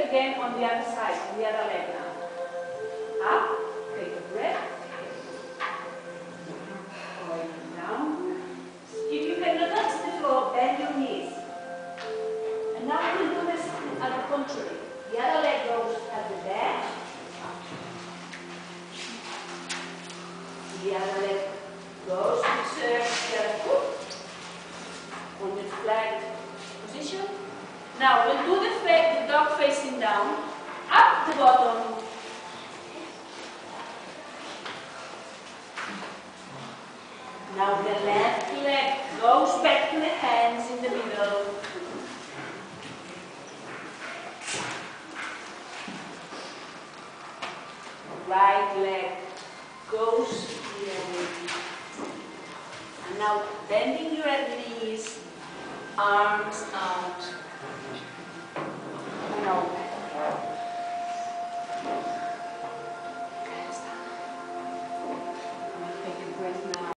again on the other side, on the other leg now. Up, take a breath. Going down. If you cannot touch the floor, bend your knees. And now we'll do this at the contrary. The other leg goes at the back. The other leg goes to serve the other foot on the flat position. Now we'll do the dog facing down, up the bottom. Now the left leg goes back to the hands in the middle. Right leg goes here. And now bending your knees, arms out.